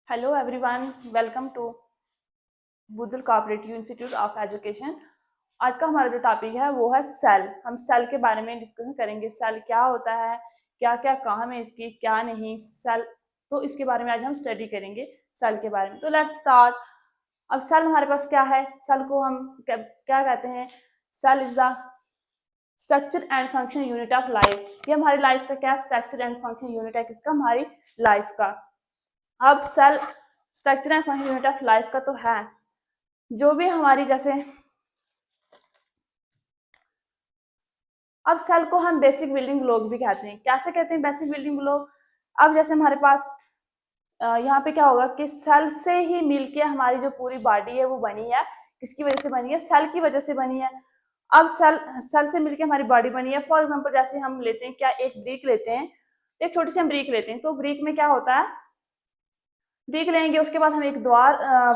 Hello everyone, welcome to Buddhal cooperative institute of education. आज का हमारा जो टॉपिक है वो है सेल। हम सेल के बारे में डिस्कशन करेंगे। सेल क्या होता है, क्या क्या काम है इसकी, क्या नहीं सेल, तो इसके बारे में आज हम स्टडी करेंगे सेल के बारे में। तो लेट्स स्टार्ट। अब सेल हमारे पास क्या है, सेल को हम क्या कहते हैं? Cell is the structure and function unit of life. ये हमारी लाइफ का क्या स्ट्रक्चर एंड फंक्शन यूनिट है, किसका? हमारी लाइफ का। अब cell structure and function unit of life का तो है जो भी हमारी, जैसे अब सेल को हम बेसिक बिल्डिंग ब्लॉक भी कहते हैं। कैसे कहते हैं बेसिक बिल्डिंग ब्लॉक? अब जैसे हमारे पास यहाँ पे क्या होगा कि सेल से ही मिलके हमारी जो पूरी बॉडी है वो बनी है। किसकी वजह से बनी है? सेल की वजह से बनी है। अब सेल से मिलके हमारी बॉडी बनी है। फॉर एग्जाम्पल जैसे हम लेते हैं, क्या एक ब्रिक लेते हैं, एक छोटी सी हम ब्रिक लेते हैं, तो ब्रिक में क्या होता है, ब्रिक लेंगे, उसके बाद हम एक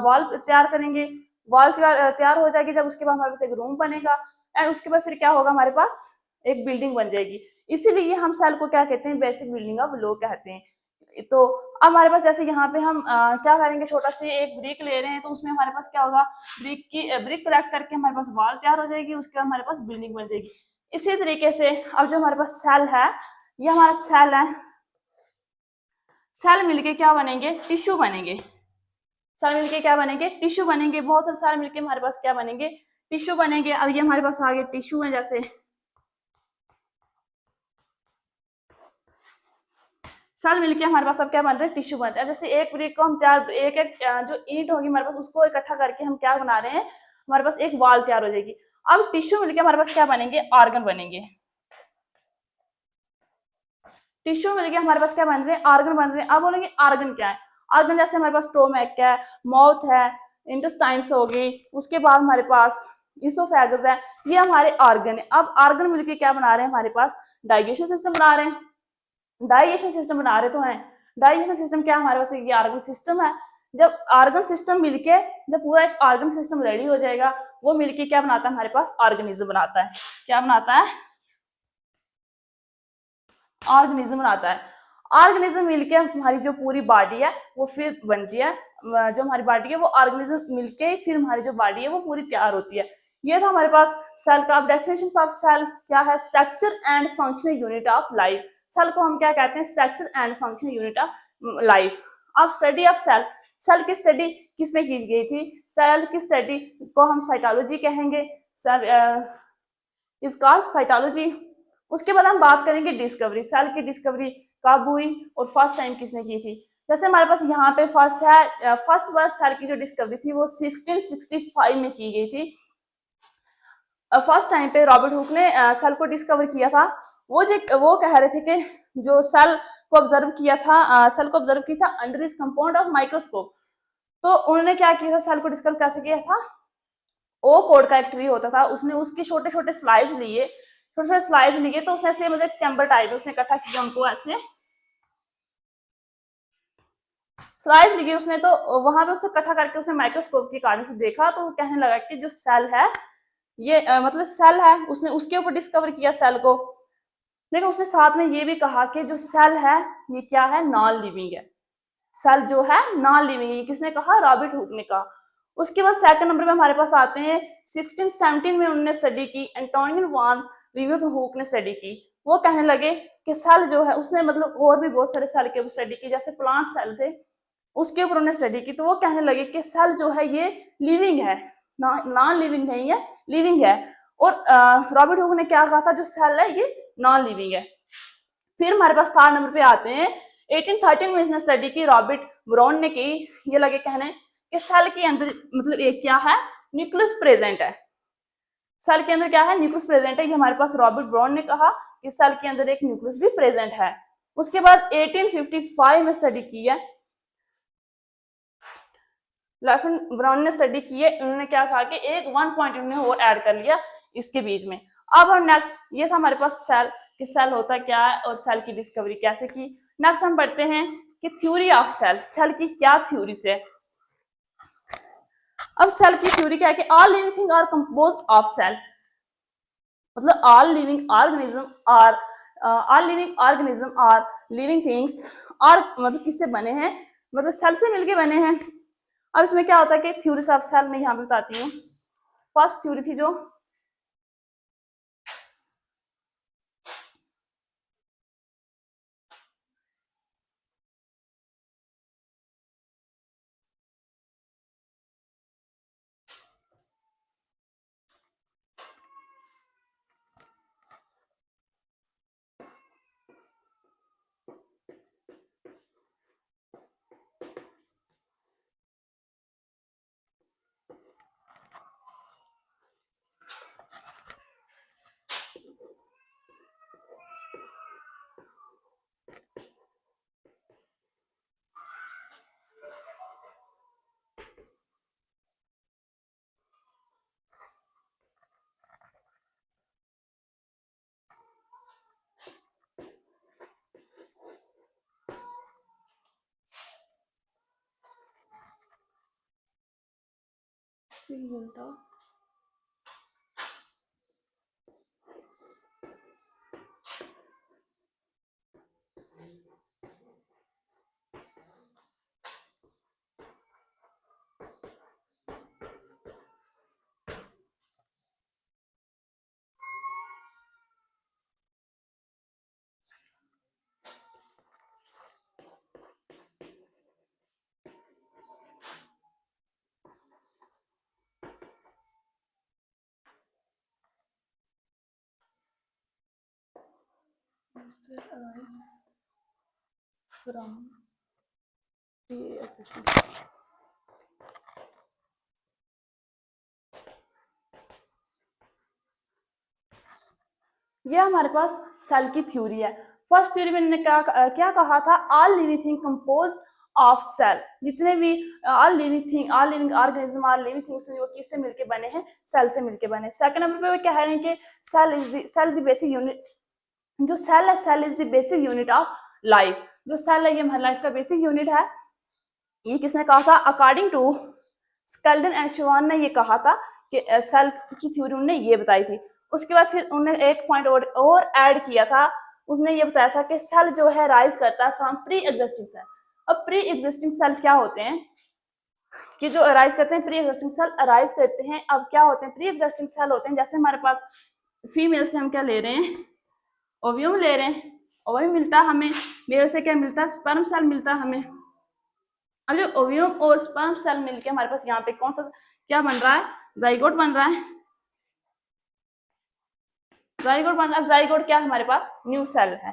वॉल तैयार करेंगे। वॉल तैयार हो जाएगी जब, उसके बाद हमारे पास एक रूम बनेगा एंड उसके बाद फिर क्या होगा, हमारे पास एक बिल्डिंग बन जाएगी। इसीलिए हम सेल को क्या कहते हैं? बेसिक बिल्डिंग ऑफ ब्लॉक कहते हैं। तो अब हमारे पास जैसे यहाँ पे हम क्या करेंगे, छोटा सी एक ब्रिक ले रहे हैं, तो उसमें हमारे पास क्या होगा, ब्रिक कलेक्ट करके हमारे पास वॉल तैयार हो जाएगी, उसके बाद हमारे पास बिल्डिंग बन जाएगी। इसी तरीके से अब जो हमारे पास सेल है, ये हमारा सेल है। सेल मिलके क्या बनेंगे? टिश्यू बनेंगे। सेल मिलके क्या बनेंगे? टिश्यू बनेंगे। बहुत सारे सेल मिलके हमारे पास क्या बनेंगे? टिश्यू बनेंगे। अब ये हमारे पास आगे टिश्यू है, जैसे सेल मिलके हमारे पास अब क्या बन रहा है? टिश्यू बन रहा है। जैसे एक ब्रिक को हम तैयार, एक एक जो ईंट होगी हमारे पास, उसको इकट्ठा करके हम क्या बना रहे हैं, हमारे पास एक वॉल तैयार हो जाएगी। अब टिश्यू मिलके हमारे पास क्या बनेंगे? ऑर्गन बनेंगे। टिश्यू मिलके हमारे पास क्या बन रहे हैं? ऑर्गन बन रहे हैं। अब बोलेंगे ऑर्गन क्या है? ऑर्गन जैसे हमारे पास स्टोमक है, माउथ है, इंटेस्टाइन्स होगी, उसके बाद हमारे पास इसोफेगस है, ये हमारे ऑर्गन है। अब ऑर्गन मिलके क्या बना रहे हैं? हमारे पास डाइजेशन सिस्टम बना रहे हैं। डाइजेशन सिस्टम बना रहे तो हैं। डाइजेशन सिस्टम क्या? हमारे पास ये ऑर्गन सिस्टम है। जब ऑर्गन सिस्टम मिलके, जब पूरा एक ऑर्गन सिस्टम रेडी हो जाएगा, वो मिलके क्या बनाता है? हमारे पास ऑर्गेनिज्म बनाता है। क्या बनाता है? ऑर्गेनिज्म बनाता है। ऑर्गेनिज्म मिलके हमारी जो पूरी बॉडी है वो फिर बनती है। जो हमारी बॉडी है वो ऑर्गेनिज्म मिलके फिर हमारी जो बॉडी है वो पूरी तैयार होती है। ये था हमारे पास सेल का। अब डेफिनेशन ऑफ सेल क्या है? Structure and functional unit of life. Cell को हम क्या कहते हैं? Structure and functional unit of life. अब स्टडी ऑफ सेल, सेल की स्टडी किसमें की गई थी? सेल की स्टडी को हम साइटोलॉजी कहेंगे। Cell is called cytology. उसके बाद हम बात करेंगे डिस्कवरी। सेल की डिस्कवरी कब हुई और फर्स्ट टाइम किसने की थी? जैसे हमारे पास यहाँ पे फर्स्ट है, फर्स्ट बार सेल की जो डिस्कवरी थी वो 1665 में की गई थी। फर्स्ट टाइम पे रॉबर्ट हुक ने सेल को डिस्कवर किया था। वो कह रहे थे कि जो सेल को ऑब्जर्व किया था, सेल को ऑब्जर्व किया था under is compound of microscope. तो उन्होंने क्या किया था? सेल को डिस्कवर कैसे किया था? ओ कोड का एक ट्री होता था, उसने उसके छोटे छोटे स्लाइस लिए, छोटे छोटे स्लाइस लिए, तो उसने ऐसे मतलब चैम्बर टाइप उसने इकट्ठा किया उनको, ऐसे स्लाइस लिए उसने। तो वहां पे उसे इकट्ठा करके उसने माइक्रोस्कोप के कारण से देखा, तो वो कहने लगा कि जो सेल है ये मतलब सेल है, उसने उसके ऊपर डिस्कवर किया सेल को। लेकिन उसने साथ में ये भी कहा कि जो सेल है ये क्या है? नॉन लिविंग है। सेल जो है नॉन लिविंग है। किसने कहा? रॉबर्ट हुक ने कहा। उसके बाद सेकंड नंबर पे हमारे पास आते हैं 1617 में उन्होंने स्टडी की, एंटोनियो वॉन लीeuwenhoek ने स्टडी की। वो कहने लगे कि सेल जो है, उसने मतलब और भी बहुत सारे सेल के ऊपर स्टडी की, जैसे प्लांट सेल थे उसके ऊपर उन्होंने स्टडी की। तो वो कहने लगे कि सेल जो है ये लिविंग है, नॉन लिविंग नहीं है, लिविंग है। और रॉबर्ट हुक ने क्या कहा था? जो सेल है ये नॉन लिविंग है। फिर हमारे पास थर्ड नंबर पे आते हैं 1813 में इसने स्टडी की, रॉबर्ट ब्राउन ने की। ये लगे कहने कि सेल के अंदर मतलब एक क्या है? न्यूक्लियस प्रेजेंट है। सेल के अंदर क्या है? न्यूक्लियस प्रेजेंट है। ये हमारे पास रॉबर्ट ब्राउन ने कहा कि सेल के अंदर एक न्यूक्लियस भी प्रेजेंट है। उसके बाद 1855 में स्टडी की है, रॉबर्ट ब्राउन ने स्टडी की है। उन्होंने क्या कहा कि एक 1 पॉइंट उन्होंने और ऐड कर लिया इसके बीच में। अब हम नेक्स्ट, ये था हमारे पास सेल कि सेल होता क्या है और सेल की डिस्कवरी कैसे की। नेक्स्ट हम पढ़ते हैं कि थ्योरी ऑफ सेल, सेल की क्या थ्योरी से। अब सेल की थ्योरी क्या है कि all living thing are composed of cell, मतलब all living organism are living things are मतलब किससे बने हैं? मतलब सेल से मिलके बने हैं। अब इसमें क्या होता है कि थ्योरीज ऑफ सेल मैं यहाँ पे बताती हूँ। फर्स्ट थ्योरी थी जो फ्रॉम ये हमारे पास सेल की थ्योरी है। फर्स्ट थ्योरी में मैंने क्या कहा था, all living thing compose of cell. जितने भी all living thing, all living organism, all living things वो किससे मिलके बने हैं, सेल से मिलके बने। सेकंड नंबर पे वो कह रहे हैं कि सेल द बेसिक यूनिट, जो सेल है cell is the basic unit of life. जो सेल है ये हमारी लाइफ का बेसिक यूनिट है। ये किसने कहा था, अकॉर्डिंग टू स्केल्डन एंड शिवान ने ये कहा था कि सेल की थ्योरी उन्होंने ये बताई थी। उसके बाद फिर उन्होंने एक पॉइंट और ऐड किया था। उसने ये बताया था कि सेल जो है राइज करता है फ्रॉम प्री एग्जिस्टिंग सेल। अब प्री एग्जिस्टिंग सेल क्या होते हैं कि जो अराइज करते हैं, प्री एग्जिस्टिंग सेल अराइज करते हैं। अब क्या होते हैं, प्री एग्जिस्टिंग सेल होते हैं, जैसे हमारे पास फीमेल से हम क्या ले रहे हैं, ओव्यूम ले रहे हैं, ओव्यूम मिलता है हमें। मेल से क्या मिलता है, स्पर्म सेल मिलता है हमें। अब जो ओव्यूम और स्पर्म सेल मिलके हमारे पास यहाँ पे कौन सा क्या बन रहा है, जाइगोट बन रहा है। जाइगोट बन रहा है। जाइगोट क्या हमारे पास, न्यू सेल है।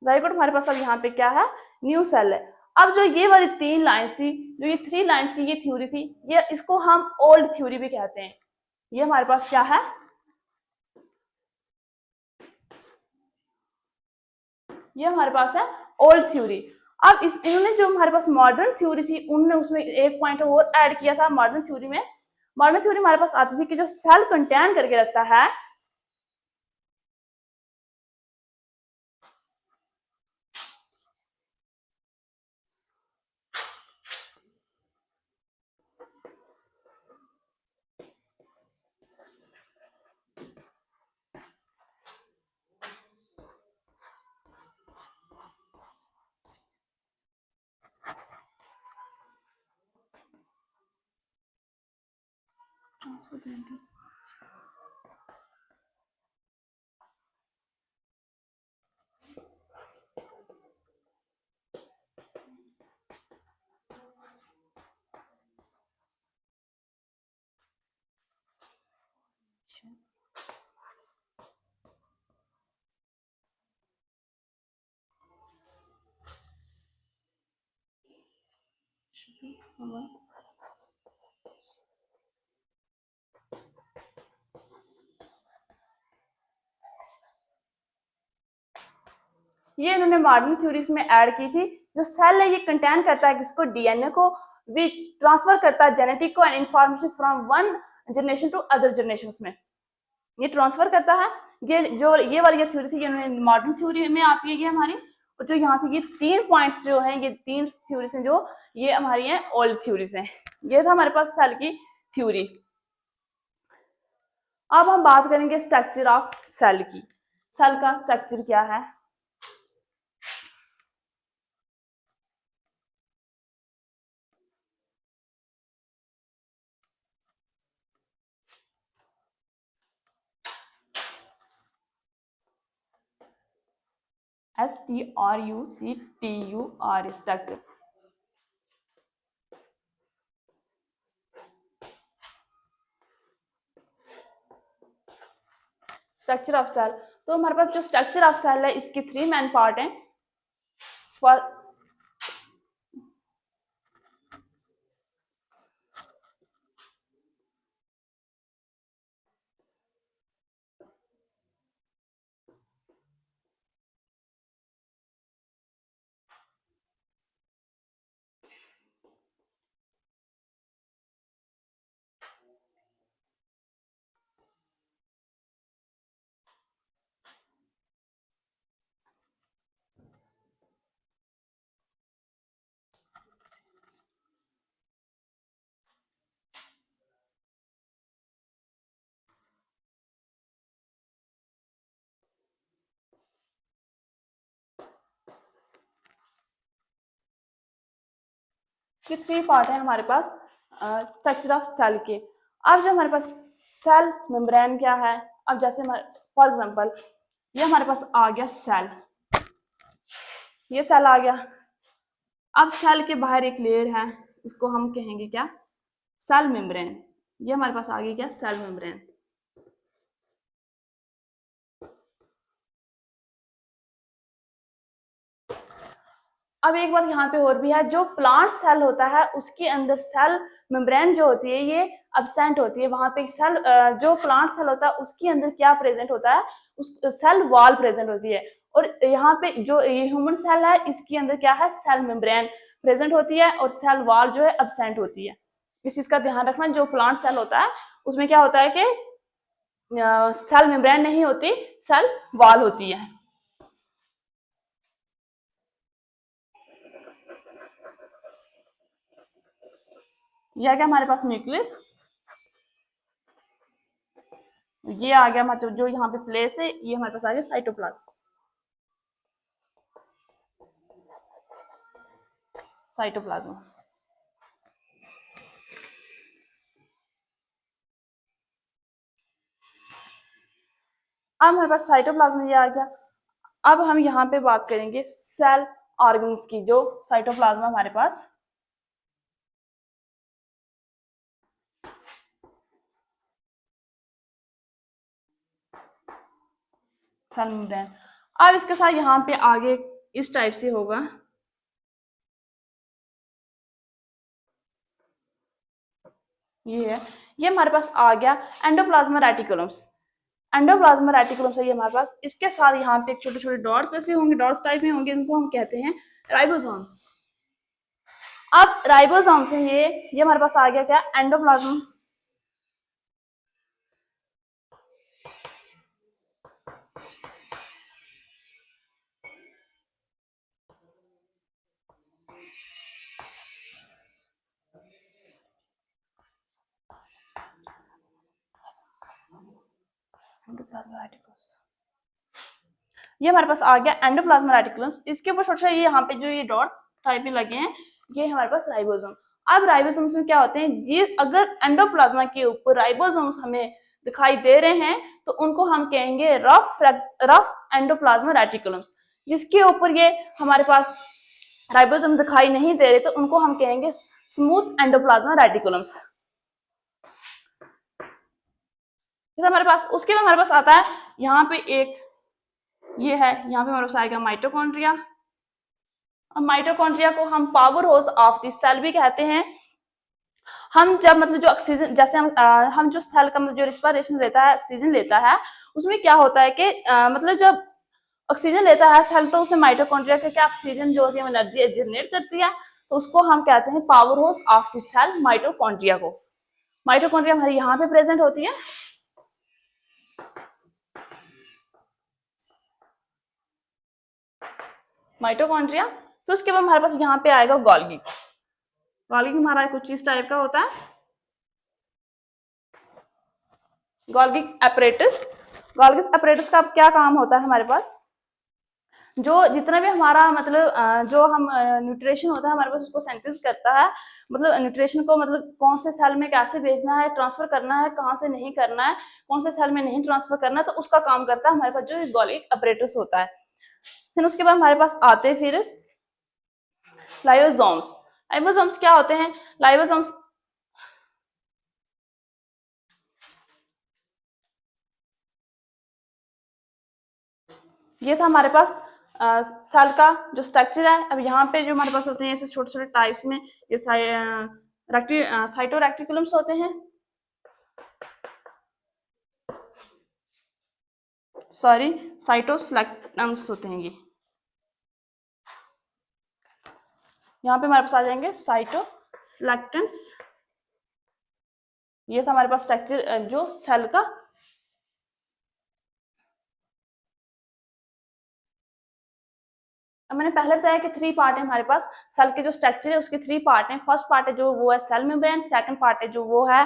जाइगोट हमारे पास अब यहाँ पे क्या है, न्यू सेल है। अब जो ये वाली 3 लाइन्स थी, जो ये 3 लाइन्स की ये थ्योरी थी, ये इसको हम ओल्ड थ्योरी भी कहते हैं। ये हमारे पास क्या है, ये हमारे पास है ओल्ड थ्योरी। अब इन्होंने जो हमारे पास मॉडर्न थ्योरी थी, उन्होंने उसमें एक पॉइंट और ऐड किया था। मॉडर्न थ्योरी में, मॉडर्न थ्योरी हमारे पास आती थी कि जो सेल कंटेन करके रखता है, ये इन्होंने मॉडर्न थ्योरीज में ऐड की थी। जो सेल है ये कंटेन करता है किसको, डीएनए को, विच ट्रांसफर करता है जेनेटिक को and information from one generation to other generation में, ये ट्रांसफर करता है। ये वाली थ्योरी थी, ये मॉडर्न थ्योरी में आती है ये हमारी। और जो यहाँ से ये 3 पॉइंट्स जो हैं, ये 3 थ्योरीज हैं जो ये हमारी हैं ओल्ड थ्योरीज हैं। ये था हमारे पास सेल की थ्योरी। अब हम बात करेंगे स्ट्रक्चर ऑफ सेल की। सेल का स्ट्रक्चर क्या है, STRUCTUR, structures. Structure of cell, तो हमारे पास जो स्ट्रक्चर ऑफ सेल है इसके 3 मेन पार्ट हैं। ये 3 पार्ट है हमारे पास स्ट्रक्चर ऑफ सेल के। अब जो हमारे पास सेल मेम्ब्रेन क्या है, अब जैसे फॉर एग्जांपल ये हमारे पास आ गया सेल, ये सेल आ गया। अब सेल के बाहर एक लेयर है, इसको हम कहेंगे क्या, सेल मेम्ब्रेन। ये हमारे पास आ गया क्या, सेल मेम्ब्रेन। अब एक बात यहाँ पे और भी है, जो प्लांट सेल होता है उसके अंदर सेल मेम्ब्रेन जो होती है ये अब्सेंट होती है। वहां पे सेल जो प्लांट सेल होता है उसके अंदर क्या प्रेजेंट होता है, उस सेल वॉल प्रेजेंट होती है। और यहाँ पे जो ये ह्यूमन सेल है इसके अंदर क्या है, सेल मेम्ब्रेन प्रेजेंट होती है और सेल वॉल जो है अब्सेंट होती है। इस चीज का ध्यान रखना, जो प्लांट सेल होता है उसमें क्या होता है कि सेल मेम्ब्रेन नहीं होती, सेल वॉल होती है। यह क्या हमारे पास न्यूक्लियस, ये आ गया मतलब जो यहाँ पे प्लेस है, ये हमारे पास आ गया साइटोप्लाज्म। साइटोप्लाज्म अब हमारे पास साइटोप्लाज्म ये आ गया। अब हम यहाँ पे बात करेंगे सेल ऑर्गन्स की, जो साइटोप्लाज्म हमारे पास सेल मेम्ब्रेन। अब इसके साथ यहाँ पे आगे इस टाइप से होगा, ये है, ये हमारे पास आ गया एंडोप्लाज्मा रेटिकुलम्स। एंडोप्लाज्मा रेटिकुलम्स है ये हमारे पास। इसके साथ यहाँ पे छोटे छोटे डॉट्स ऐसे होंगे, डॉट्स टाइप में होंगे, इनको हम कहते हैं राइबोसोम्स। अब राइबोसोम्स है ये हमारे पास आ गया क्या, एंडोप्लाज्म। ये हमारे पास आ गया एंडोप्लाज्मा रेटिकुलम्स। इसके ऊपर छोटे छोटे यहाँ पे जो ये डॉट्स टाइप में लगे हैं, ये हमारे पास राइबोसोम। अब राइबोसोम्स में क्या होते हैं, ये अगर एंडोप्लाज्मा के ऊपर राइबोसोम्स हमें दिखाई दे रहे हैं तो उनको हम कहेंगे रफ एंडोप्लाज्मा रेटिकुलम्स। जिसके ऊपर ये हमारे पास राइबोसोम दिखाई नहीं दे रहे तो उनको हम कहेंगे स्मूथ एंडोप्लाज्मा रेटिकुलम्स। हमारे पास उसके बाद हमारे पास आता है यहाँ पे एक, ये है यहाँ पे हमारे पास आएगा माइटोकॉन्ड्रिया। अब माइटोकॉन्ड्रिया को हम power house of the cell भी कहते हैं। हम जब मतलब जो ऑक्सीजन, जैसे हम जो सेल का मतलब जो रिस्पिरेशन लेता है, ऑक्सीजन लेता है, उसमें क्या होता है कि मतलब जब ऑक्सीजन लेता है सेल तो उसमें माइटोकॉन्ड्रिया का क्या ऑक्सीजन जो है एनर्जी जनरेट करती है, तो उसको हम कहते हैं power house of the cell, mitochondria को। माइटोकॉन्ड्रिया हमारी यहाँ पे प्रेजेंट होती है। माइटोकॉन्ड्रिया, तो उसके बाद हमारे पास यहाँ पे आएगा गोल्गी। गोल्गी हमारा कुछ इस टाइप का होता है, गोल्गी एपरेटस। गोल्गी एपरेटस का क्या काम होता है हमारे पास, जो जितना भी हमारा मतलब जो हम न्यूट्रिशन होता है हमारे पास उसको सेंथिस करता है। मतलब न्यूट्रिशन को मतलब कौन से सेल में कैसे भेजना है, ट्रांसफर करना है, कहाँ से नहीं करना है, कौन से सेल में नहीं ट्रांसफर करना है, तो उसका काम करता है हमारे पास जो गोल्गी एपरेटस होता है। फिर उसके बाद हमारे पास आते हैं फिर लाइसोसोम्स। लाइसोसोम्स क्या होते हैं? लाइसोसोम्स ये था हमारे पास सेल का जो स्ट्रक्चर है। अब यहाँ पे जो हमारे पास होते हैं ऐसे छोटे छोटे टाइप्स में, ये साइटोरेक्टिकुलम्स होते हैं, सॉरी साइटोस्केलेटन्स होते हैं। ये यहाँ पे हमारे पास आ जाएंगे साइटोस्केलेटन्स। ये था हमारे पास स्ट्रक्चर जो सेल का। अब मैंने पहले बताया कि 3 पार्ट है हमारे पास सेल के जो स्ट्रक्चर है उसके 3 पार्ट हैं। फर्स्ट पार्ट है जो वो है सेल मेम्ब्रेन, सेकंड पार्ट है जो वो है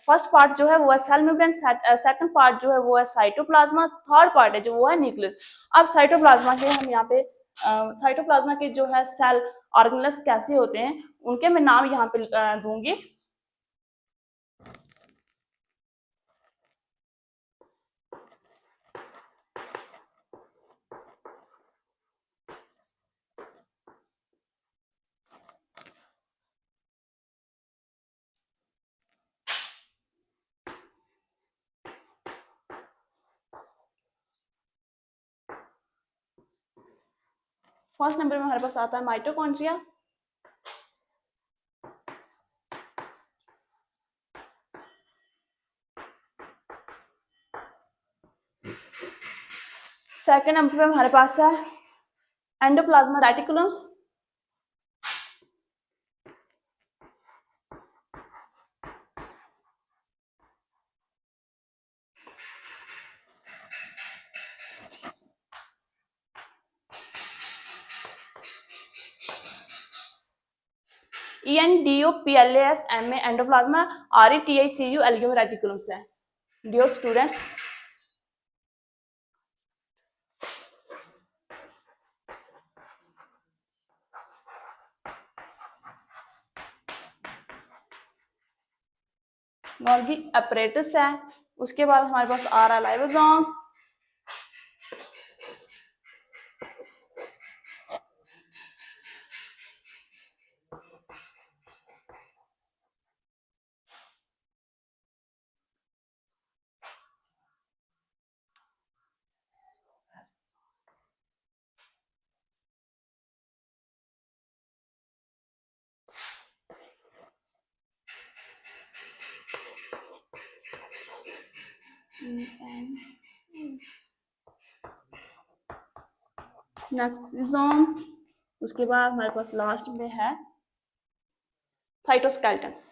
फर्स्ट पार्ट जो है वो है सेल मेम्ब्रेन, सेकंड पार्ट जो है वो है साइटोप्लाज्मा, थर्ड पार्ट है जो वो है न्यूक्लियस। अब साइटोप्लाज्मा के हम यहाँ पे साइटोप्लाज्मा के जो है सेल ऑर्गेनेल्स कैसे होते हैं उनके मैं नाम यहाँ पे दूंगी। फर्स्ट नंबर में हमारे पास आता है माइटोकॉन्ड्रिया। सेकंड नंबर पे हमारे पास है एंडोप्लाज्मा रेटिकुलम्स। ENDOPLASMA एंडोप्लाज्मा, RETICU एल्गियो रेटिकुलम्स है। डियर स्टूडेंट्स, गोल्गी अपरेटस है। उसके बाद हमारे पास आ रहा है लाइसोसोम्स। नेक्सिसोम। उसके बाद हमारे पास लास्ट में है साइटोस्केलेटन्स।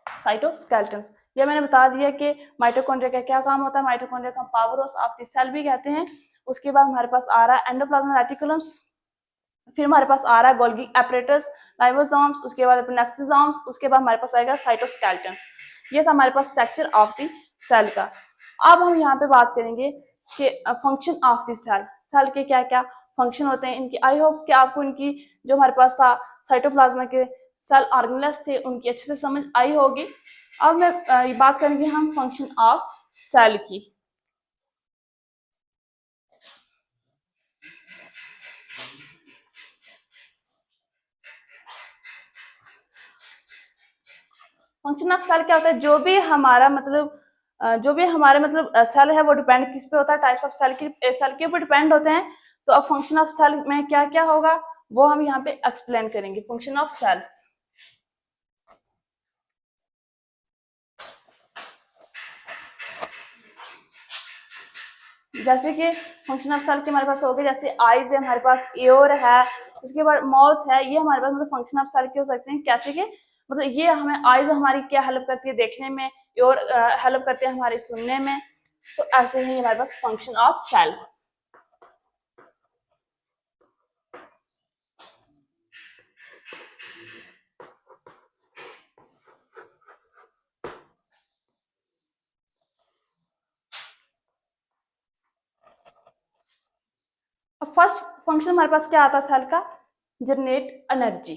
साइटोस्केलेटन्स ये मैंने बता दिया कि माइटोकॉन्ड्रिया का क्या काम होता है। माइटोकॉन्ड्रिया का power house of the cell भी कहते हैं। उसके बाद हमारे पास आ रहा है एंडोप्लाज्मा रेटिकुलम्स। फिर हमारे पास आ रहा है गोल्गी एपरेटस, लाइसोसोम्स, उसके बाद नेक्सिसोम्स, उसके बाद हमारे पास आएगा साइटोस्केलेटन्स। ये था हमारे पास स्ट्रक्चर ऑफ द सेल का। अब हम यहाँ पे बात करेंगे कि function of the cell, cell के क्या क्या फंक्शन होते हैं इनकी। आई होप कि आपको इनकी जो हमारे पास था साइटोप्लाज्मा के सेल ऑर्गेनेल्स थे उनकी अच्छे से समझ आई होगी। अब मैं बात करेंगे हम फंक्शन ऑफ सेल की। फंक्शन ऑफ सेल क्या होता है? जो भी हमारा मतलब सेल है वो डिपेंड किस पे होता है? टाइप्स ऑफ सेल के ऊपर डिपेंड होते हैं। तो अब फंक्शन ऑफ सेल में क्या क्या होगा वो हम यहाँ पे एक्सप्लेन करेंगे। फंक्शन ऑफ सेल्स, जैसे कि फंक्शन ऑफ सेल के हमारे पास हो गए, जैसे आईज है हमारे पास, ईयर है, उसके बाद माउथ है। ये हमारे पास मतलब फंक्शन ऑफ सेल के हो सकते हैं। कैसे के मतलब ये हमें आईज हमारी क्या हेल्प करती है देखने में, ईयर हेल्प करते हैं हमारे सुनने में। तो ऐसे ही हमारे पास फंक्शन ऑफ सेल। अब फर्स्ट फंक्शन हमारे पास क्या आता है सेल का? Generate energy.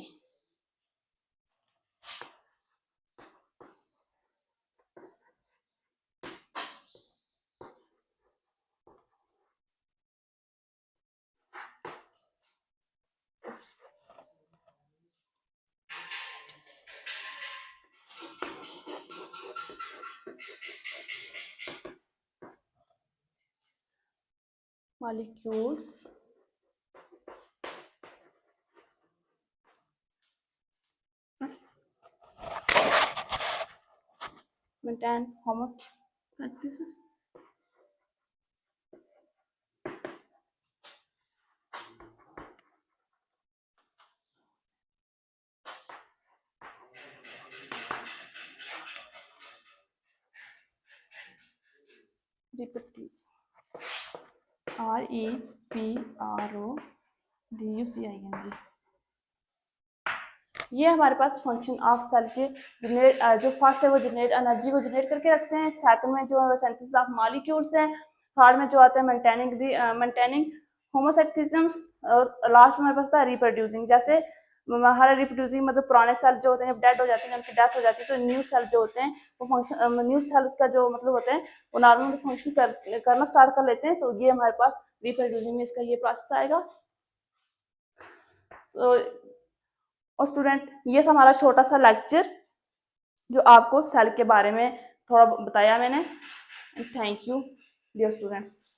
molecules maintain homeostasis. Reproduce. REPRODUCING। ये हमारे पास फंक्शन ऑफ सेल के जो फर्स्ट है वो जनरेट एनर्जी को जनरेट करके रखते हैं, सेकंड में जो सिंथेसिस ऑफ मॉलिक्यूल्स है, थर्ड में जो आता है मेंटेनिंग होमोसेक्टिज्म्स, और लास्ट में हमारे पास था रिप्रोड्यूसिंग। जैसे हमारा रिप्रोड्यूसिंग मतलब पुराने सेल जो होते हैं जब डेड हो जाते हैं, उनकी डेथ हो जाती है, तो न्यू सेल जो होते हैं वो फंक्शन, न्यू सेल का जो मतलब होता है वो नॉर्मल फंक्शन करना स्टार्ट कर लेते हैं। तो ये हमारे पास रिप्रोड्यूसिंग में इसका ये प्रोसेस आएगा। तो और स्टूडेंट, ये था हमारा छोटा सा लेक्चर जो आपको सेल के बारे में थोड़ा बताया मैंने। Thank you dear students.